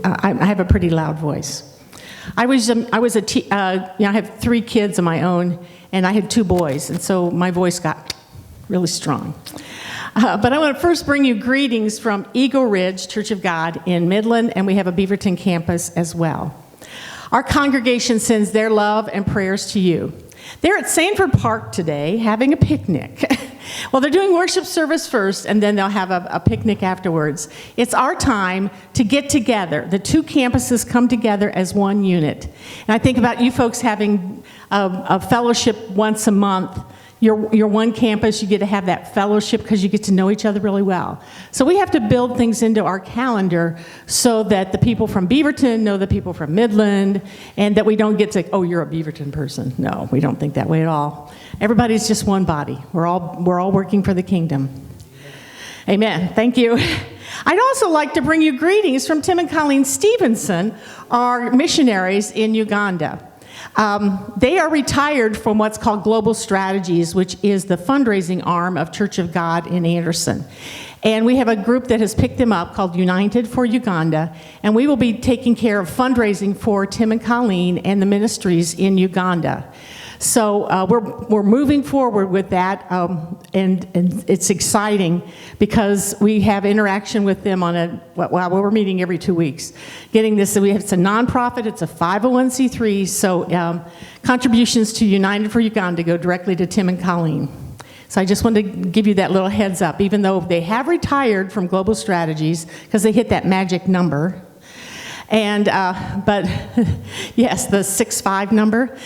I have a pretty loud voice. I have 3 kids of my own, and I had 2 boys, and so my voice got really strong. But I want to first bring you greetings from Eagle Ridge Church of God in Midland, and we have a Beaverton campus as well. Our congregation sends their love and prayers to you. They're at Sanford Park today having a picnic. Well, they're doing worship service first, and then they'll have a picnic afterwards. It's our time to get together. The 2 campuses come together as one unit. And I think about you folks having a fellowship once a month. You're one campus, you get to have that fellowship because you get to know each other really well. So we have to build things into our calendar so that the people from Beaverton know the people from Midland, and that we don't get to, oh, you're a Beaverton person. No, we don't think that way at all. Everybody's just one body. We're all working for the kingdom. Amen. Thank you. I'd also like to bring you greetings from Tim and Colleen Stevenson, our missionaries in Uganda. They are retired from what's called Global Strategies, which is the fundraising arm of Church of God in Anderson. And we have a group that has picked them up called United for Uganda, and we will be taking care of fundraising for Tim and Colleen and the ministries in Uganda. So we're moving forward with that, and it's exciting because we have interaction with them on we're meeting every 2 weeks. Getting this, it's a nonprofit, it's a 501c3, so contributions to United for Uganda go directly to Tim and Colleen. So I just wanted to give you that little heads up, even though they have retired from Global Strategies because they hit that magic number. And, but yes, the 6'5" number.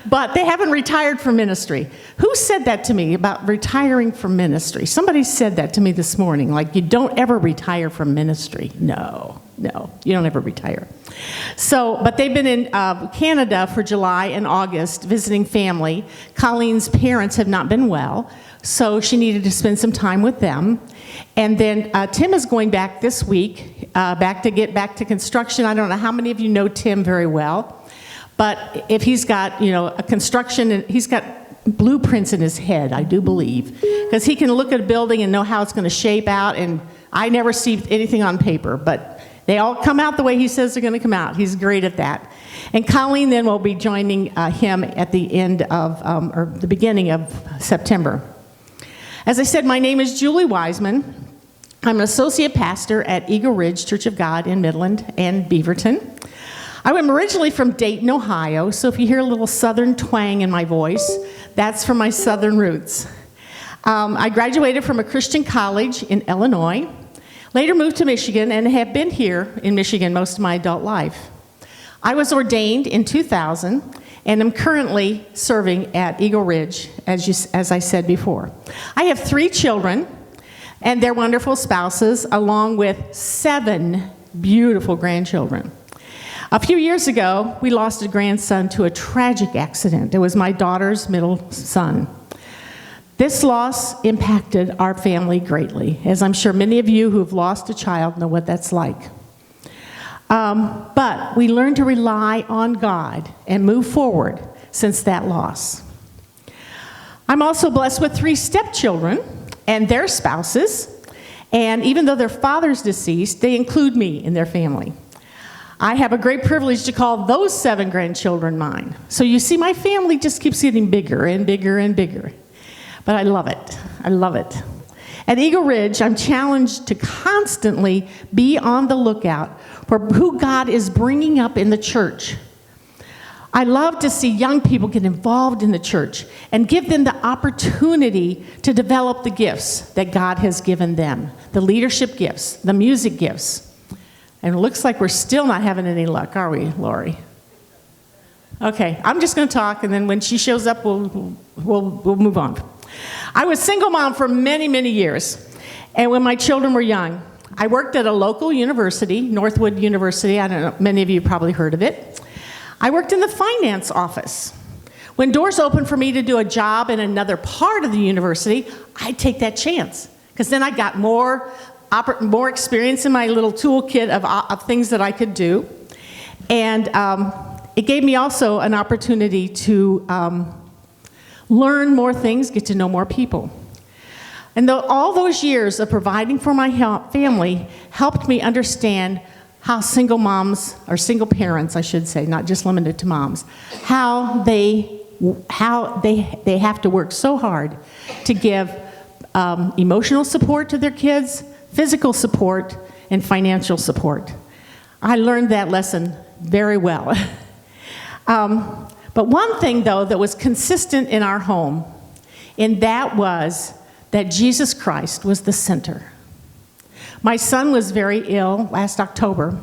But they haven't retired from ministry. Who said that to me about retiring from ministry? Somebody said that to me this morning, like, you don't ever retire from ministry. No, you don't ever retire. So, but they've been in Canada for July and August visiting family. Colleen's parents have not been well, so she needed to spend some time with them. And then Tim is going back this week, to get back to construction. I don't know how many of you know Tim very well, but if he's got, a construction, and he's got blueprints in his head, I do believe, because he can look at a building and know how it's going to shape out, and I never see anything on paper, but they all come out the way he says they're going to come out. He's great at that. And Colleen then will be joining him at the end of, or the beginning of September. As I said, my name is Julie Wiseman. I'm an associate pastor at Eagle Ridge Church of God in Midland and Beaverton. I am originally from Dayton, Ohio, so if you hear a little southern twang in my voice, that's from my southern roots. I graduated from a Christian college in Illinois, later moved to Michigan, and have been here in Michigan most of my adult life. I was ordained in 2000, and am currently serving at Eagle Ridge, as I said before. I have 3 children and their wonderful spouses, along with 7 beautiful grandchildren. A few years ago, we lost a grandson to a tragic accident. It was my daughter's middle son. This loss impacted our family greatly, as I'm sure many of you who have lost a child know what that's like. But we learned to rely on God and move forward since that loss. I'm also blessed with 3 stepchildren and their spouses, and even though their father's deceased, they include me in their family. I have a great privilege to call those 7 grandchildren mine. So you see, my family just keeps getting bigger and bigger and bigger. But I love it. I love it. At Eagle Ridge, I'm challenged to constantly be on the lookout for who God is bringing up in the church. I love to see young people get involved in the church and give them the opportunity to develop the gifts that God has given them, the leadership gifts, the music gifts. And it looks like we're still not having any luck, are we, Lori? Okay, I'm just going to talk, and then when she shows up, we'll move on. I was single mom for many, many years, and when my children were young, I worked at a local university, Northwood University. I don't know, many of you probably heard of it. I worked in the finance office. When doors opened for me to do a job in another part of the university, I'd take that chance, because then I got more experience in my little toolkit of things that I could do. And it gave me also an opportunity to learn more things, get to know more people. And all those years of providing for my family helped me understand how single moms, or single parents, I should say, not just limited to moms, how they have to work so hard to give emotional support to their kids, physical support, and financial support. I learned that lesson very well. But one thing, though, that was consistent in our home, and that was that Jesus Christ was the center. My son was very ill last October,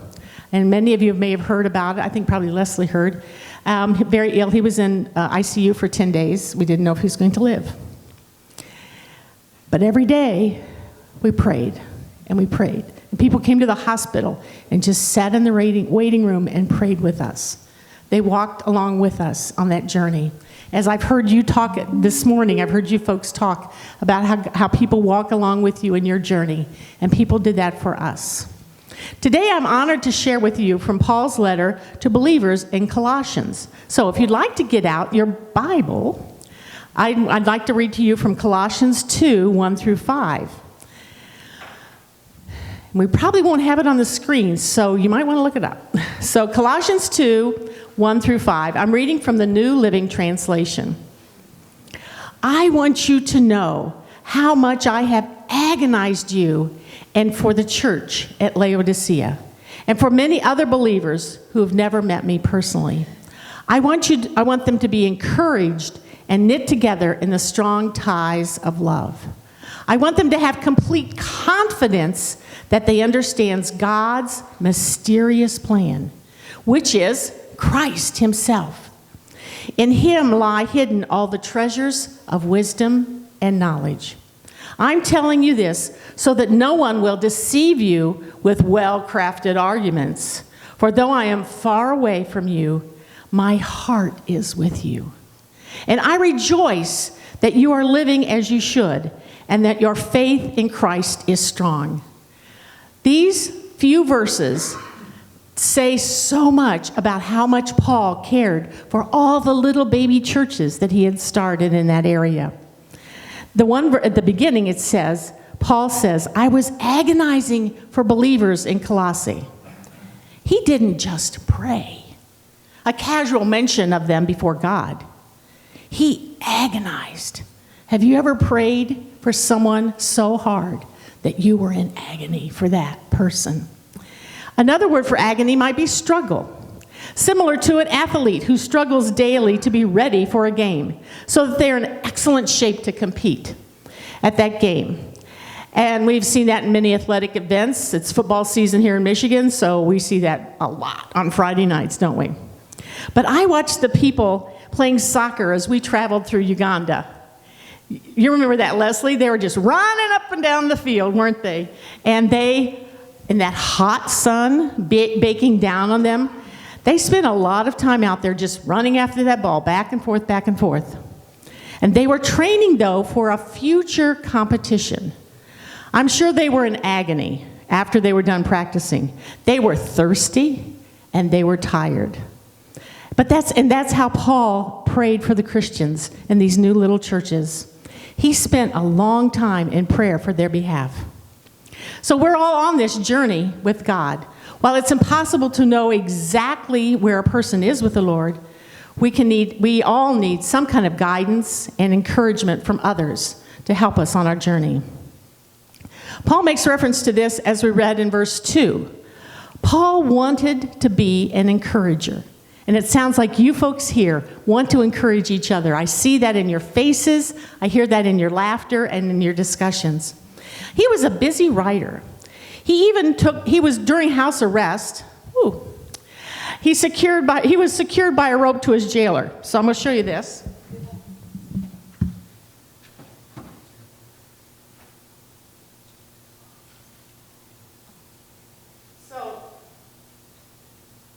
and many of you may have heard about it. I think probably Leslie heard. Very ill. He was in ICU for 10 days. We didn't know if he was going to live. But every day, we prayed, and we prayed. And people came to the hospital and just sat in the waiting room and prayed with us. They walked along with us on that journey. As I've heard you talk this morning, I've heard you folks talk about how people walk along with you in your journey, and people did that for us. Today, I'm honored to share with you from Paul's letter to believers in Colossians. So if you'd like to get out your Bible, I'd like to read to you from Colossians 2, 1 through 5. We probably won't have it on the screen, so you might want to look it up. So Colossians 2, 1 through 5. I'm reading from the New Living Translation. I want you to know how much I have agonized you and for the church at Laodicea, and for many other believers who have never met me personally. I want them to be encouraged and knit together in the strong ties of love. I want them to have complete confidence that they understand God's mysterious plan, which is Christ himself. In him lie hidden all the treasures of wisdom and knowledge. I'm telling you this so that no one will deceive you with well-crafted arguments. For though I am far away from you, my heart is with you. And I rejoice that you are living as you should, and that your faith in Christ is strong. These few verses say so much about how much Paul cared for all the little baby churches that he had started in that area. The one at the beginning, it says, Paul says, I was agonizing for believers in Colossae. He didn't just pray, a casual mention of them before God. He agonized. Have you ever prayed for someone so hard that you were in agony for that person? Another word for agony might be struggle, similar to an athlete who struggles daily to be ready for a game so that they're in excellent shape to compete at that game. And we've seen that in many athletic events. It's football season here in Michigan, so we see that a lot on Friday nights, don't we? But I watched the people playing soccer as we traveled through Uganda. You remember that, Leslie? They were just running up and down the field, weren't they? And they, in that hot sun baking down on them, they spent a lot of time out there just running after that ball, back and forth, back and forth. And they were training, though, for a future competition. I'm sure they were in agony after they were done practicing. They were thirsty and they were tired. But that's how Paul prayed for the Christians in these new little churches. He spent a long time in prayer for their behalf. So we're all on this journey with God. While it's impossible to know exactly where a person is with the Lord, we all need some kind of guidance and encouragement from others to help us on our journey. Paul makes reference to this as we read in verse 2. Paul wanted to be an encourager. And it sounds like you folks here want to encourage each other. I see that in your faces. I hear that in your laughter and in your discussions. He was a busy writer. He was during house arrest. He was secured by a rope to his jailer. So I'm going to show you this.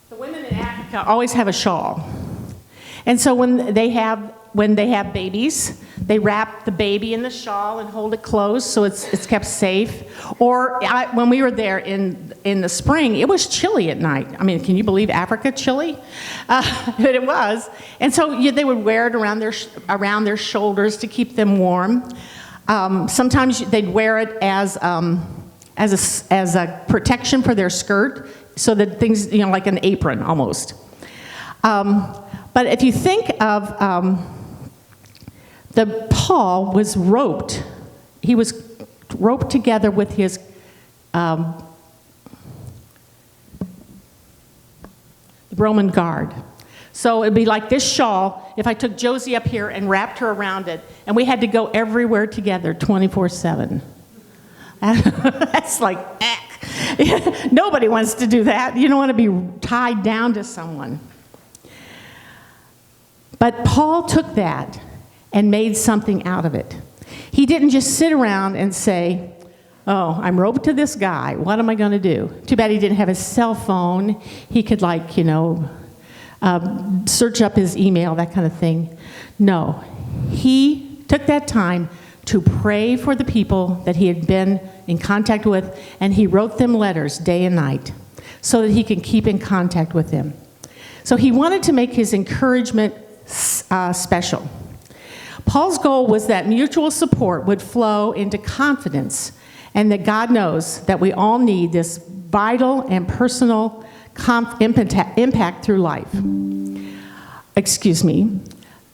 The women in Africa always have a shawl. And so when they have babies, they wrap the baby in the shawl and hold it closed so it's kept safe. Or when we were there in the spring, it was chilly at night. I mean, can you believe Africa chilly? But it was. And so they would wear it around their shoulders to keep them warm. Sometimes they'd wear it as a protection for their skirt, so that things, like an apron almost. But if you think of Paul was roped. He was roped together with his Roman guard. So it'd be like this shawl, if I took Josie up here and wrapped her around it, and we had to go everywhere together 24/7. That's like, nobody wants to do that. You don't want to be tied down to someone. But Paul took that and made something out of it. He didn't just sit around and say, oh, I'm roped to this guy. What am I going to do? Too bad he didn't have his cell phone. He could, search up his email, that kind of thing. No, he took that time to pray for the people that he had been in contact with, and he wrote them letters day and night so that he could keep in contact with them. So he wanted to make his encouragement special. Paul's goal was that mutual support would flow into confidence, and that God knows that we all need this vital and personal impact through life. Excuse me.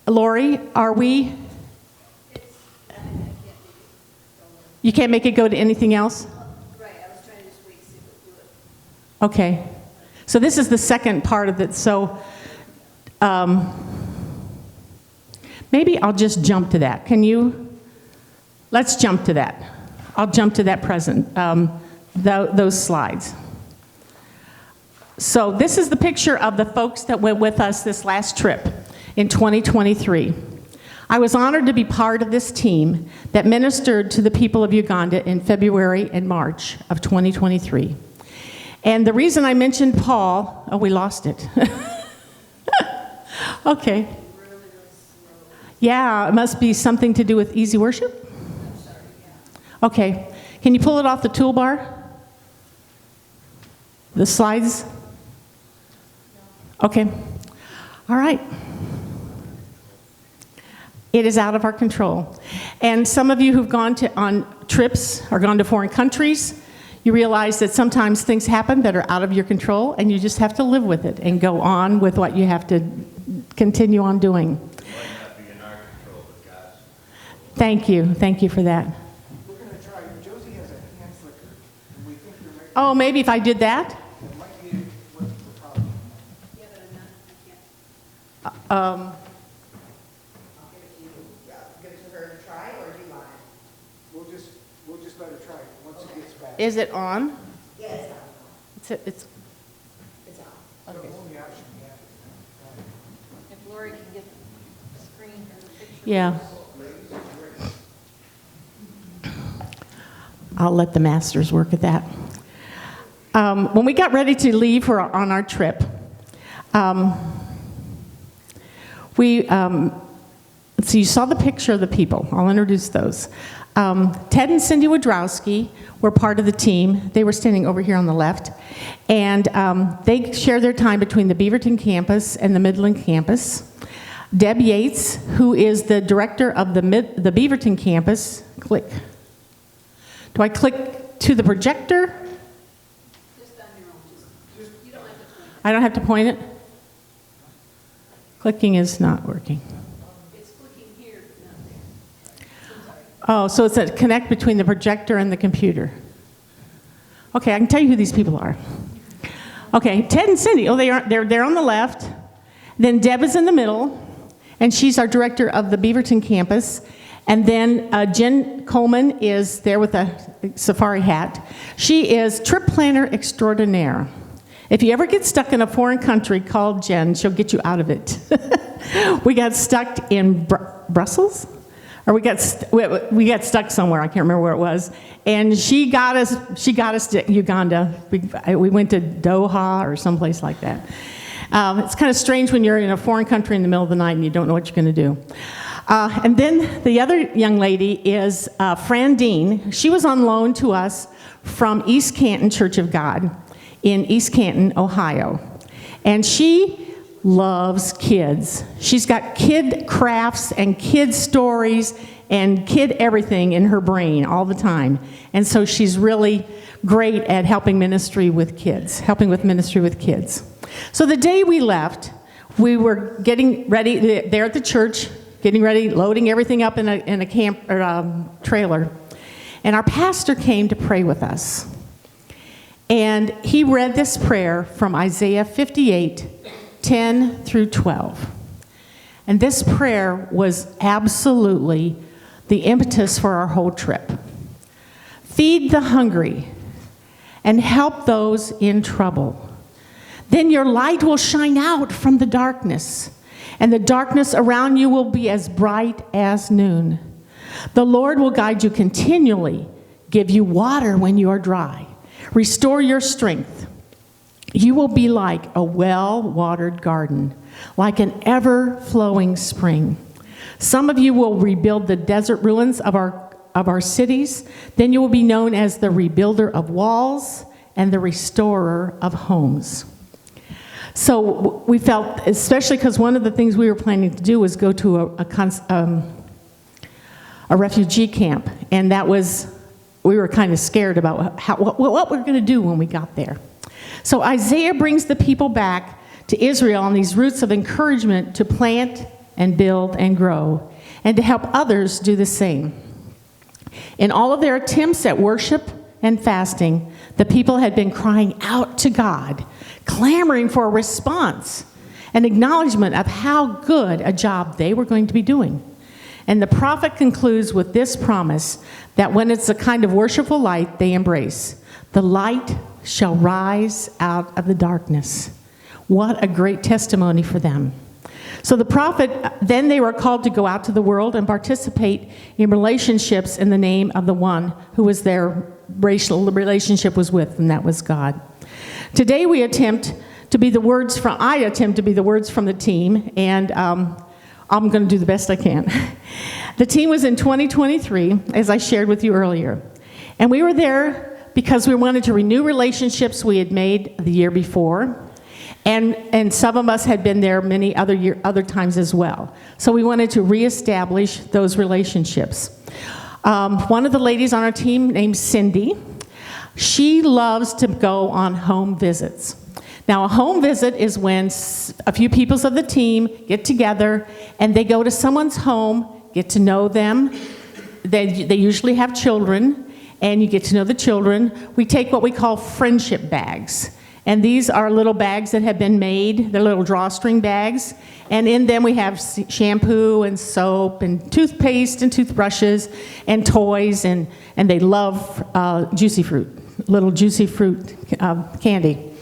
Lori, are we? You can't make it go to anything else? Right, I was trying to just wait to see if it would do it. Okay. So this is the second part of it. So maybe I'll just jump to that. Can you? Let's jump to that. I'll jump to that present, those slides. So this is the picture of the folks that went with us this last trip in 2023. I was honored to be part of this team that ministered to the people of Uganda in February and March of 2023. And the reason I mentioned Paul, we lost it. Okay. Yeah, it must be something to do with easy worship? Okay. Can you pull it off the toolbar? The slides? Okay. All right. It is out of our control. And some of you who've gone on trips or gone to foreign countries, you realize that sometimes things happen that are out of your control, and you just have to live with it and go on with what you have to continue on doing. It might not be in our control, but God's. Thank you. Thank you for that. We're going to try. Josie has a hand flicker, and we think there might be. Oh, maybe if I did that? It might be what's the problem. Yeah, but I'm not, I can't. Give it to her to try, or do you want it? We'll just let her try it once it gets back. Is it on? Yes, It's it's on. The only option we have. If Lori can get the screen or the picture. Yeah. I'll let the masters work at that. When we got ready to leave on our trip, so you saw the picture of the people. I'll introduce those. Ted and Cindy Wodrowski were part of the team. They were standing over here on the left. And they share their time between the Beaverton campus and the Midland campus. Deb Yates, who is the director of the Beaverton campus. Click. Do I click to the projector? Just on your own, just, you don't have to point. I don't have to point it? Clicking is not working. It's clicking here, but not there. I'm sorry. Oh, so it's a connect between the projector and the computer. Okay, I can tell you who these people are. Okay, Ted and Cindy. Oh, they're on the left. Then Deb is in the middle, and she's our director of the Beaverton campus. And then Jen Coleman is there with a safari hat. She is trip planner extraordinaire. If you ever get stuck in a foreign country, call Jen. She'll get you out of it. We got stuck in Brussels? Or we got stuck somewhere. I can't remember where it was. And she got us to Uganda. We went to Doha or someplace like that. It's kind of strange when you're in a foreign country in the middle of the night and you don't know what you're going to do. And then the other young lady is Fran Dean. She was on loan to us from East Canton Church of God in East Canton, Ohio. And she loves kids. She's got kid crafts and kid stories and kid everything in her brain all the time. And so she's really great at helping with ministry with kids. So the day we left, we were getting ready there at the church, getting ready, loading everything up in a camp or trailer. And our pastor came to pray with us. And he read this prayer from Isaiah 58, 10 through 12. And this prayer was absolutely the impetus for our whole trip. Feed the hungry and help those in trouble. Then your light will shine out from the darkness, and the darkness around you will be as bright as noon. The Lord will guide you continually, give you water when you are dry, restore your strength. You will be like a well-watered garden, like an ever-flowing spring. Some of you will rebuild the desert ruins of our cities. Then you will be known as the rebuilder of walls and the restorer of homes. So we felt, especially because one of the things we were planning to do was go to a refugee camp, and we were kind of scared about what we're going to do when we got there. So Isaiah brings the people back to Israel on these roots of encouragement to plant and build and grow, and to help others do the same. In all of their attempts at worship and fasting, the people had been crying out to God, clamoring for a response, an acknowledgement of how good a job they were going to be doing. And the prophet concludes with this promise that when it's the kind of worshipful light they embrace, the light shall rise out of the darkness. What a great testimony for them. So the prophet, then they were called to go out to the world and participate in relationships in the name of the one who was their racial relationship was with, and that was God. Today I attempt to be the words from the team, and I'm going to do the best I can. The team was in 2023, as I shared with you earlier. And we were there because we wanted to renew relationships we had made the year before. And some of us had been there many other times as well. So we wanted to reestablish those relationships. One of the ladies on our team named Cindy, she loves to go on home visits. Now, a home visit is when a few people of the team get together and they go to someone's home, get to know them. They usually have children, and you get to know the children. We take what we call friendship bags. And these are little bags that have been made. They're little drawstring bags. And in them we have shampoo and soap and toothpaste and toothbrushes and toys. And they love little juicy fruit candy.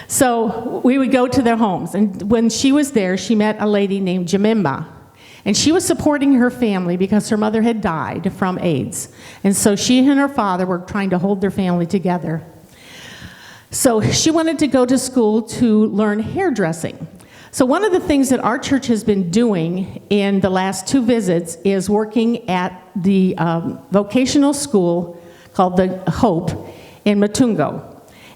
So we would go to their homes. And when she was there, she met a lady named Jemima. And she was supporting her family because her mother had died from AIDS. And so she and her father were trying to hold their family together. So she wanted to go to school to learn hairdressing. So one of the things that our church has been doing in the last 2 visits is working at the vocational school called the Hope in Matungo.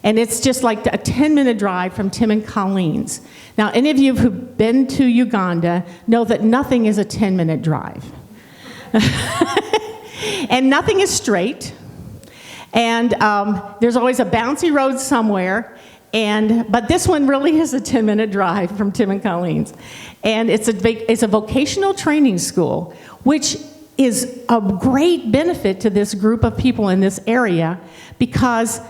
And it's just like a 10-minute drive from Tim and Colleen's. Now, any of you who've been to Uganda know that nothing is a 10-minute drive. And nothing is straight. And there's always a bouncy road somewhere. But this one really is a 10-minute drive from Tim and Colleen's. And it's a vocational training school, which is a great benefit to this group of people in this area, because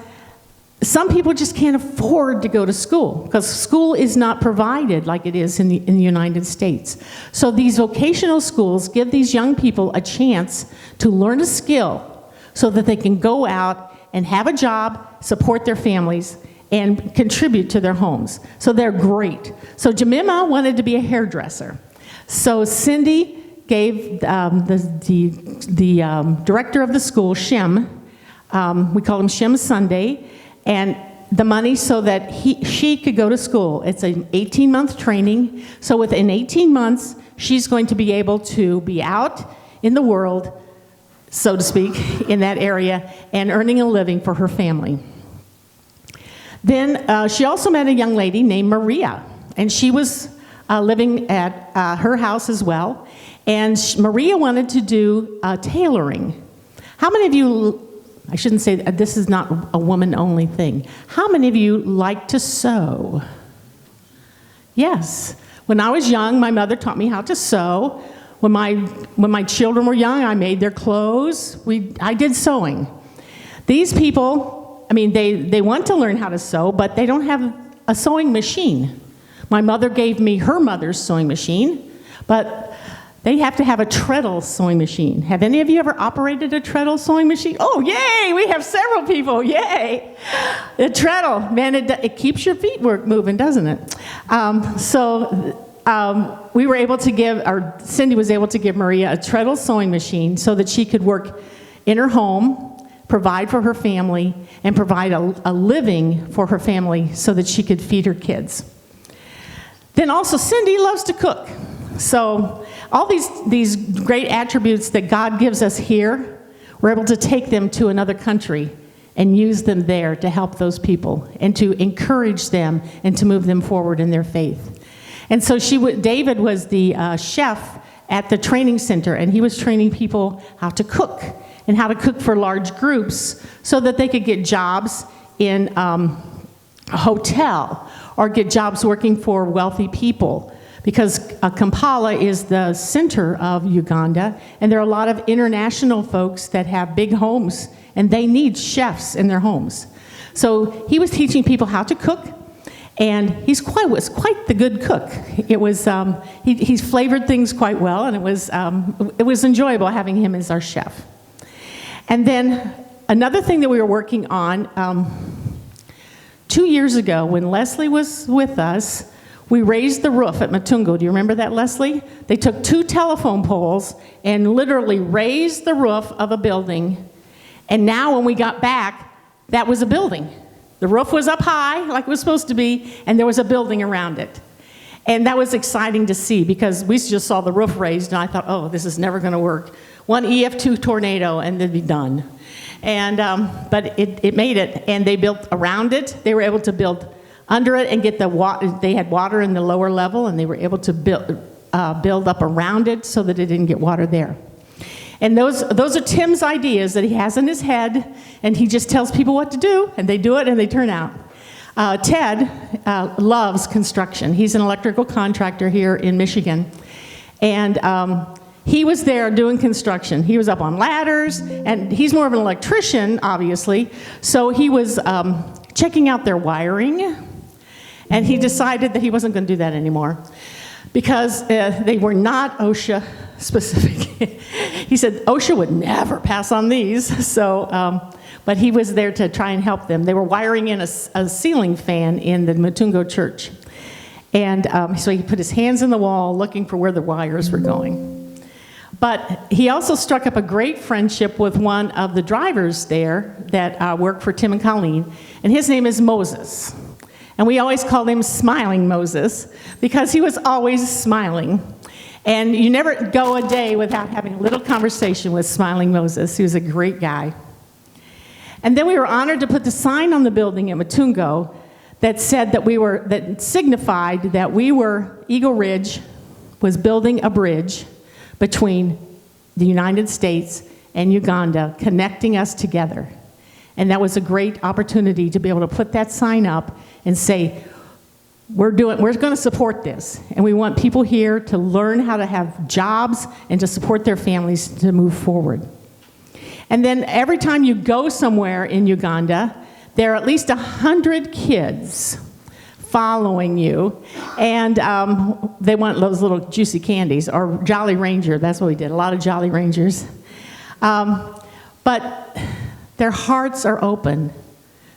some people just can't afford to go to school because school is not provided like it is in the United States. So these vocational schools give these young people a chance to learn a skill so that they can go out and have a job, support their families, and contribute to their homes. So they're great. So Jemima wanted to be a hairdresser. So Cindy gave the director of the school, Shem, we call him Shem Sunday, and the money so that she could go to school. It's an 18-month training. So within 18 months, she's going to be able to be out in the world, so to speak, in that area, and earning a living for her family. Then she also met a young lady named Maria, and she was living at her house as well. And Maria wanted to do tailoring. How many of you, I shouldn't say this is not a woman-only thing. How many of you like to sew? Yes. When I was young, my mother taught me how to sew. When my children were young, I made their clothes. I did sewing. These people, I mean, they want to learn how to sew, but they don't have a sewing machine. My mother gave me her mother's sewing machine, but they have to have a treadle sewing machine. Have any of you ever operated a treadle sewing machine? Oh, yay! We have several people. Yay! The treadle, man, it keeps your feet moving, doesn't it? We were able to Cindy was able to give Maria a treadle sewing machine so that she could work in her home, provide for her family, and provide a living for her family so that she could feed her kids. Then also, Cindy loves to cook. So all these great attributes that God gives us here, we're able to take them to another country and use them there to help those people and to encourage them and to move them forward in their faith. And so David was the chef at the training center, and he was training people how to cook and how to cook for large groups so that they could get jobs in a hotel or get jobs working for wealthy people. Because Kampala is the center of Uganda, and there are a lot of international folks that have big homes, and they need chefs in their homes. So he was teaching people how to cook, and was quite the good cook. It was he flavored things quite well, and it was enjoyable having him as our chef. And then another thing that we were working on 2 years ago, when Leslie was with us, we raised the roof at Matungo. Do you remember that, Leslie? They took 2 telephone poles and literally raised the roof of a building. And now when we got back, that was a building. The roof was up high, like it was supposed to be, and there was a building around it. And that was exciting to see because we just saw the roof raised, and I thought, oh, this is never going to work. One EF2 tornado, and they'd be done. And but it made it, and they built around it. They were able to build under it and get the water. They had water in the lower level, and they were able to build up around it so that it didn't get water there. And those are Tim's ideas that he has in his head, and he just tells people what to do, and they do it, and they turn out. Ted loves construction. He's an electrical contractor here in Michigan, and he was there doing construction. He was up on ladders, and he's more of an electrician, obviously, so he was checking out their wiring, and he decided that he wasn't going to do that anymore because they were not OSHA specific. He said OSHA would never pass on these, so but he was there to try and help them. They were wiring in a ceiling fan in the Matungo church, and so he put his hands in the wall looking for where the wires were going. But he also struck up a great friendship with one of the drivers there that worked for Tim and Colleen, and his name is Moses. And we always called him Smiling Moses because he was always smiling. And you never go a day without having a little conversation with Smiling Moses. He was a great guy. And then we were honored to put the sign on the building at Matungo that said that signified that Eagle Ridge was building a bridge between the United States and Uganda, connecting us together. And that was a great opportunity to be able to put that sign up and say, we're going to support this. And we want people here to learn how to have jobs and to support their families to move forward. And then every time you go somewhere in Uganda, there are at least 100 kids following you, and they want those little juicy candies, or Jolly Ranger. That's what we did, a lot of Jolly Rangers. But their hearts are open.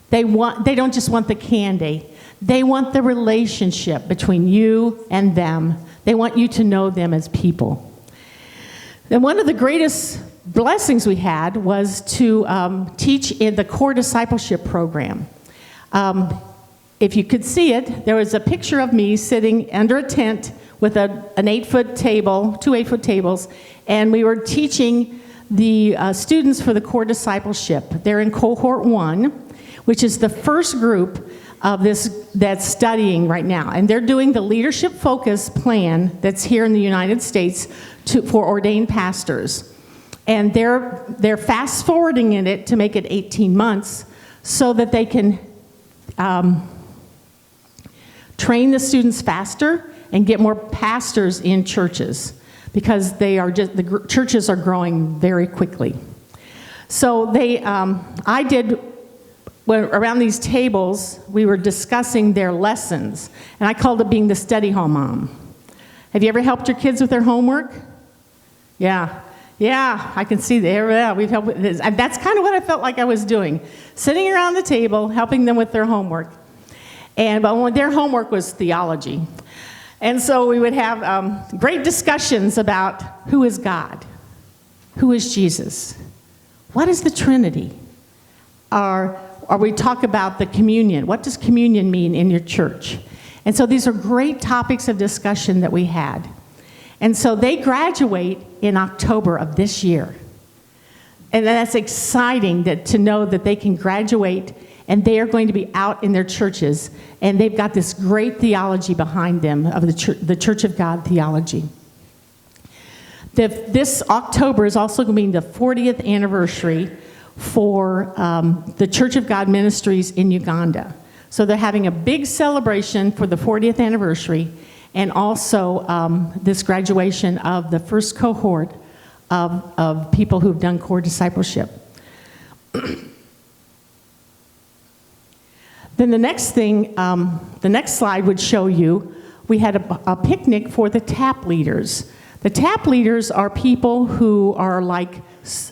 They don't just want the candy. They want the relationship between you and them. They want you to know them as people. And one of the greatest blessings we had was to teach in the core discipleship program. If you could see it, there was a picture of me sitting under a tent with an 8-foot table, 2 8-foot tables, and we were teaching the students for the core discipleship. They're in cohort 1, which is the first group of this that's studying right now. And they're doing the leadership focus plan that's here in the United States for ordained pastors. And they're fast forwarding it to make it 18 months so that they can train the students faster and get more pastors in churches, because the churches are growing very quickly. So I did, around these tables, we were discussing their lessons, and I called it being the study hall mom. Have you ever helped your kids with their homework? Yeah, I can see there. Yeah, we've helped with this. And that's kind of what I felt like I was doing, sitting around the table, helping them with their homework. But their homework was theology. And so we would have great discussions about who is God, who is Jesus, what is the Trinity, or we talk about the communion. What does communion mean in your church? And so these are great topics of discussion that we had. And so they graduate in October of this year. And that's exciting to know that they can graduate and they are going to be out in their churches, and they've got this great theology behind them of the Church of God theology. This October is also going to be the 40th anniversary for the Church of God Ministries in Uganda. So they're having a big celebration for the 40th anniversary, and also this graduation of the first cohort of people who've done core discipleship. Then the next thing, the next slide would show you, we had a picnic for the TAP leaders. The TAP leaders are people who are like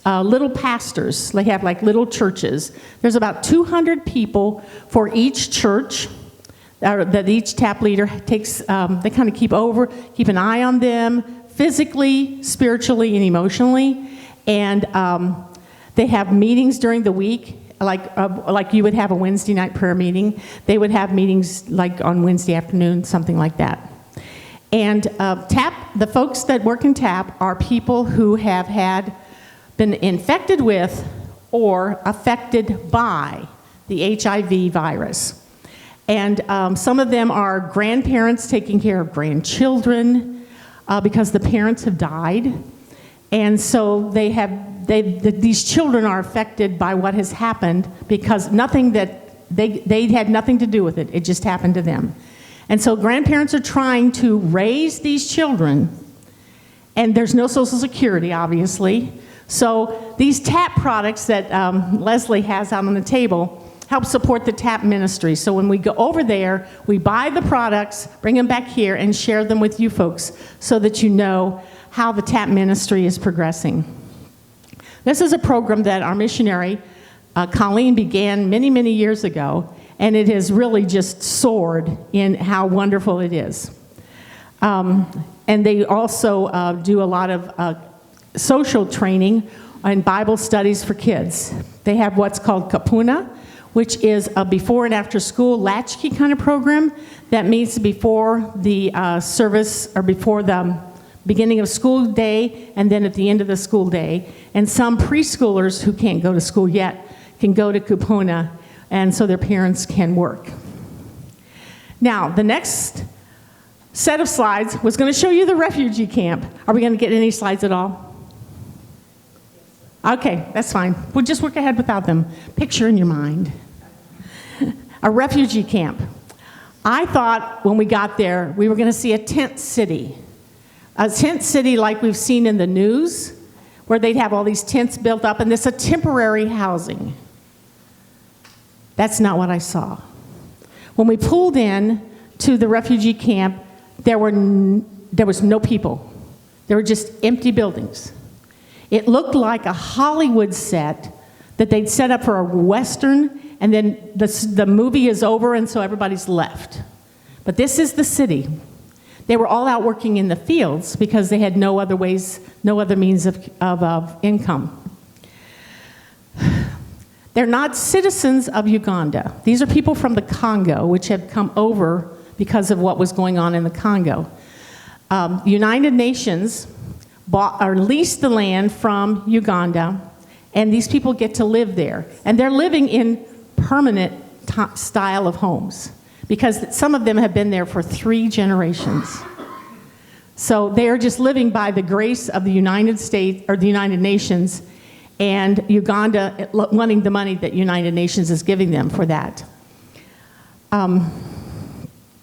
little pastors. They have like little churches. There's about 200 people for each church that each TAP leader takes. They kind of keep an eye on them physically, spiritually, and emotionally. And they have meetings during the week. Like you would have a Wednesday night prayer meeting, they would have meetings like on Wednesday afternoon, something like that. And the folks that work in TAP are people who have been infected with or affected by the HIV virus. And some of them are grandparents taking care of grandchildren because the parents have died. And so these children are affected by what has happened because they had nothing to do with it. It just happened to them. And so grandparents are trying to raise these children, and there's no Social Security, obviously. So these TAP products that Leslie has out on the table help support the TAP ministry. So when we go over there, we buy the products, bring them back here, and share them with you folks so that you know how the TAP ministry is progressing. This is a program that our missionary, Colleen, began many, many years ago, and it has really just soared in how wonderful it is. And they also do a lot of social training and Bible studies for kids. They have what's called Kapuna, which is a before and after school latchkey kind of program that meets before the service or before the beginning of school day and then at the end of the school day. And some preschoolers who can't go to school yet can go to Kupuna, and so their parents can work. Now, the next set of slides was going to show you the refugee camp. Are we going to get any slides at all? Okay, that's fine. We'll just work ahead without them. Picture in your mind. A refugee camp. I thought when we got there, we were going to see a tent city. A tent city like we've seen in the news, where they'd have all these tents built up, and this is a temporary housing. That's not what I saw. When we pulled in to the refugee camp, there was no people. There were just empty buildings. It looked like a Hollywood set that they'd set up for a Western, and then the movie is over, and so everybody's left. But this is the city. They were all out working in the fields because they had no other means of income. They're not citizens of Uganda. These are people from the Congo, which have come over because of what was going on in the Congo. United Nations bought or leased the land from Uganda, and these people get to live there. And they're living in permanent style of homes because some of them have been there for 3 generations. So they are just living by the grace of the United States or the United Nations, and Uganda wanting the money that United Nations is giving them for that.